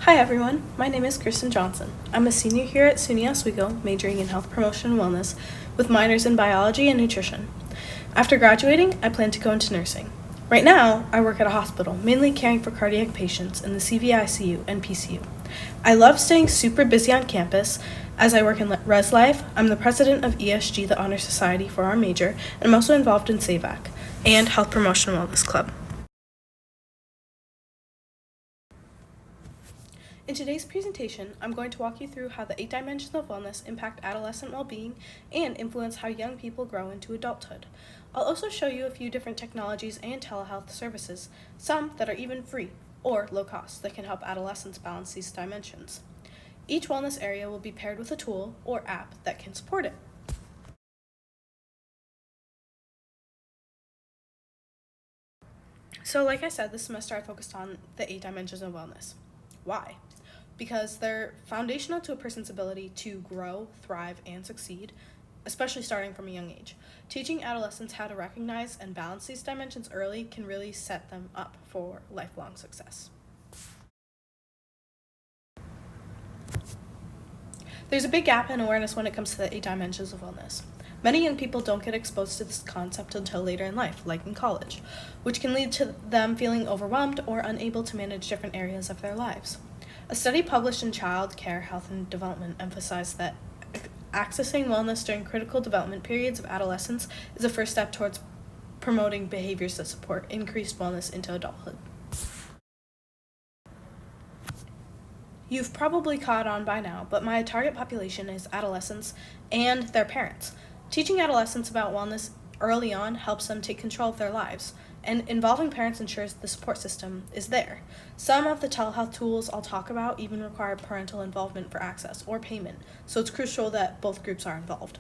Hi everyone, my name is Kristen Johnson. I'm a senior here at SUNY Oswego, majoring in health promotion and wellness, with minors in biology and nutrition. After graduating, I plan to go into nursing. Right now, I work at a hospital, mainly caring for cardiac patients in the CVICU and PCU. I love staying super busy on campus. As I work in Res Life, I'm the president of ESG, the Honor Society for our major, and I'm also involved in SAVAC and Health Promotion and Wellness Club. In today's presentation, I'm going to walk you through how the 8 dimensions of wellness impact adolescent well-being and influence how young people grow into adulthood. I'll also show you a few different technologies and telehealth services, some that are even free or low cost, that can help adolescents balance these dimensions. Each wellness area will be paired with a tool or app that can support it. So like I said, this semester I focused on the 8 dimensions of wellness. Why? Because they're foundational to a person's ability to grow, thrive, and succeed, especially starting from a young age. Teaching adolescents how to recognize and balance these dimensions early can really set them up for lifelong success. There's a big gap in awareness when it comes to the 8 dimensions of wellness. Many young people don't get exposed to this concept until later in life, like in college, which can lead to them feeling overwhelmed or unable to manage different areas of their lives. A study published in Child Care, Health and Development emphasized that accessing wellness during critical development periods of adolescence is a first step towards promoting behaviors that support increased wellness into adulthood. You've probably caught on by now, but my target population is adolescents and their parents. Teaching adolescents about wellness early on helps them take control of their lives, and involving parents ensures the support system is there. Some of the telehealth tools I'll talk about even require parental involvement for access or payment, so it's crucial that both groups are involved.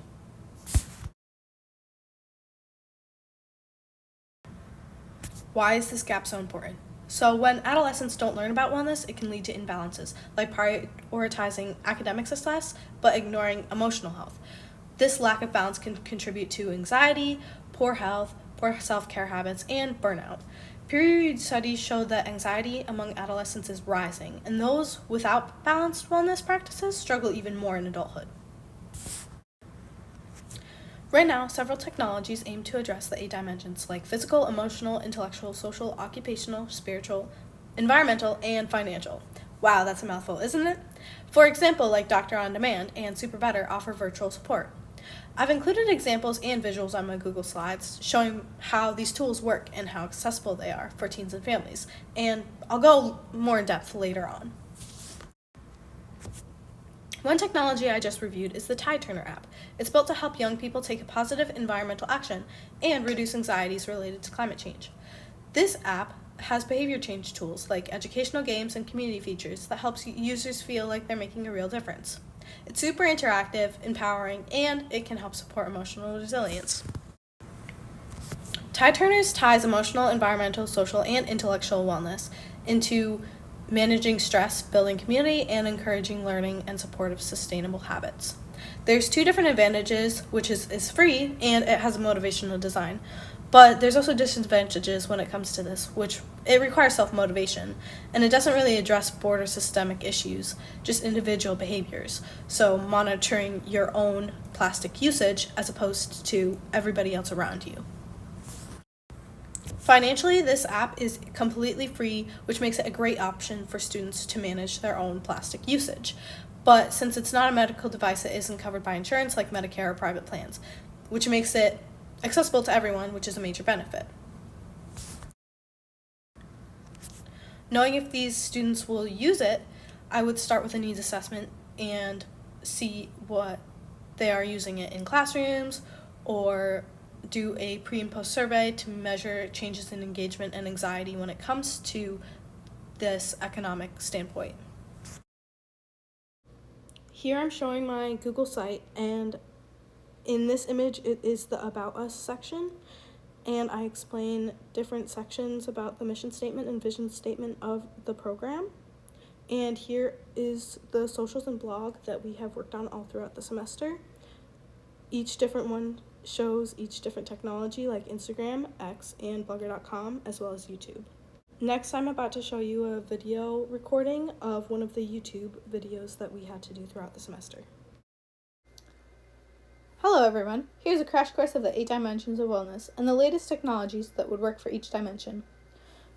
Why is this gap so important? So when adolescents don't learn about wellness, it can lead to imbalances, like prioritizing academic success but ignoring emotional health. This lack of balance can contribute to anxiety, poor health, poor self-care habits, and burnout. Peer-reviewed studies show that anxiety among adolescents is rising, and those without balanced wellness practices struggle even more in adulthood. Right now, several technologies aim to address the 8 dimensions like physical, emotional, intellectual, social, occupational, spiritual, environmental, and financial. Wow, that's a mouthful, isn't it? For example, like Doctor on Demand and SuperBetter offer virtual support. I've included examples and visuals on my Google Slides showing how these tools work and how accessible they are for teens and families, and I'll go more in depth later on. One technology I just reviewed is the Tide Turner app. It's built to help young people take a positive environmental action and reduce anxieties related to climate change. This app has behavior change tools like educational games and community features that helps users feel like they're making a real difference. It's super interactive, empowering, and it can help support emotional resilience. Tide Turners ties emotional, environmental, social, and intellectual wellness into managing stress, building community, and encouraging learning and support of sustainable habits. There's 2 different advantages, which is free and it has a motivational design. But there's also disadvantages when it comes to this, which it requires self-motivation, and it doesn't really address broader systemic issues, just individual behaviors. So monitoring your own plastic usage as opposed to everybody else around you. Financially, this app is completely free, which makes it a great option for students to manage their own plastic usage. But since it's not a medical device, it isn't covered by insurance like Medicare or private plans, which makes it accessible to everyone, which is a major benefit. Knowing if these students will use it, I would start with a needs assessment and see what they are using it in classrooms, or do a pre and post survey to measure changes in engagement and anxiety when it comes to this economic standpoint. Here I'm showing my Google site, and in this image it is the About Us section, and I explain different sections about the mission statement and vision statement of the program. And here is the socials and blog that we have worked on all throughout the semester. Each different one shows each different technology like Instagram, X, and Blogger.com, as well as YouTube. Next, I'm about to show you a video recording of one of the YouTube videos that we had to do throughout the semester. Hello everyone, here's a crash course of the 8 dimensions of wellness and the latest technologies that would work for each dimension.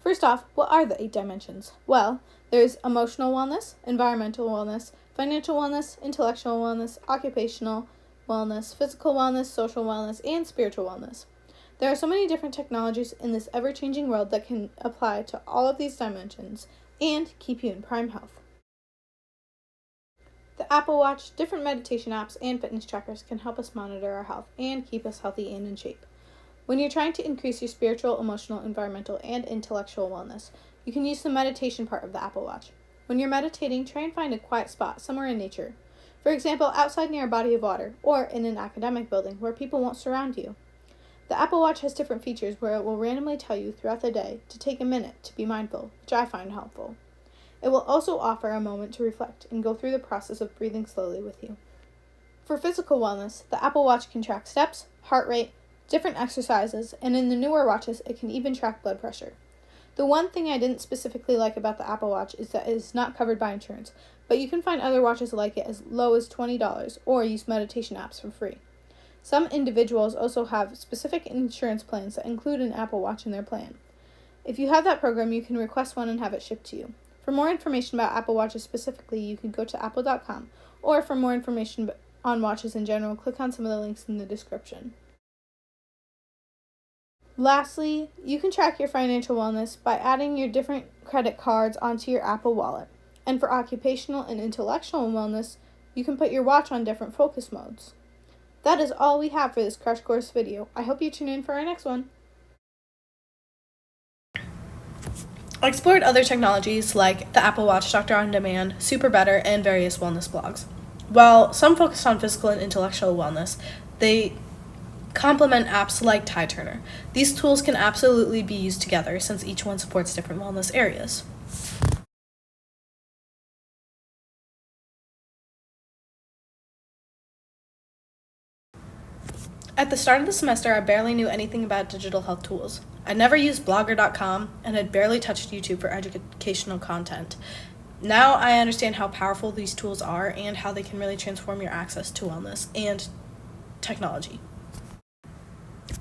First off, what are the 8 dimensions? Well, there's emotional wellness, environmental wellness, financial wellness, intellectual wellness, occupational wellness, physical wellness, social wellness, and spiritual wellness. There are so many different technologies in this ever-changing world that can apply to all of these dimensions and keep you in prime health. The Apple Watch, different meditation apps, and fitness trackers can help us monitor our health and keep us healthy and in shape. When you're trying to increase your spiritual, emotional, environmental, and intellectual wellness, you can use the meditation part of the Apple Watch. When you're meditating, try and find a quiet spot somewhere in nature. For example, outside near a body of water, or in an academic building where people won't surround you. The Apple Watch has different features where it will randomly tell you throughout the day to take a minute to be mindful, which I find helpful. It will also offer a moment to reflect and go through the process of breathing slowly with you. For physical wellness, the Apple Watch can track steps, heart rate, different exercises, and in the newer watches, it can even track blood pressure. The one thing I didn't specifically like about the Apple Watch is that it is not covered by insurance, but you can find other watches like it as low as $20 or use meditation apps for free. Some individuals also have specific insurance plans that include an Apple Watch in their plan. If you have that program, you can request one and have it shipped to you. For more information about Apple Watches specifically, you can go to apple.com, or for more information on watches in general, click on some of the links in the description. Lastly, you can track your financial wellness by adding your different credit cards onto your Apple Wallet. And for occupational and intellectual wellness, you can put your watch on different focus modes. That is all we have for this crash course video. I hope you tune in for our next one. I explored other technologies like the Apple Watch, Doctor on Demand, Super Better, and various wellness blogs. While some focused on physical and intellectual wellness, they complement apps like Tide Turner. These tools can absolutely be used together since each one supports different wellness areas. At the start of the semester, I barely knew anything about digital health tools. I'd never used blogger.com and had barely touched YouTube for educational content. Now I understand how powerful these tools are and how they can really transform your access to wellness and technology.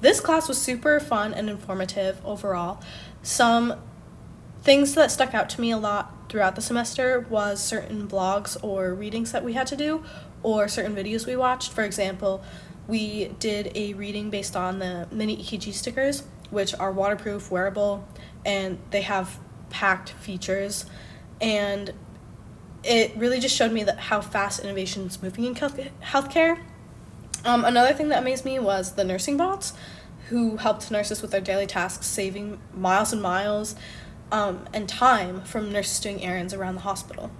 This class was super fun and informative overall. Some things that stuck out to me a lot throughout the semester was certain blogs or readings that we had to do, or certain videos we watched. For example, we did a reading based on the mini EKG stickers, which are waterproof, wearable, and they have packed features. And it really just showed me that how fast innovation is moving in healthcare. Another thing that amazed me was the nursing bots, who helped nurses with their daily tasks, saving miles and miles and time from nurses doing errands around the hospital.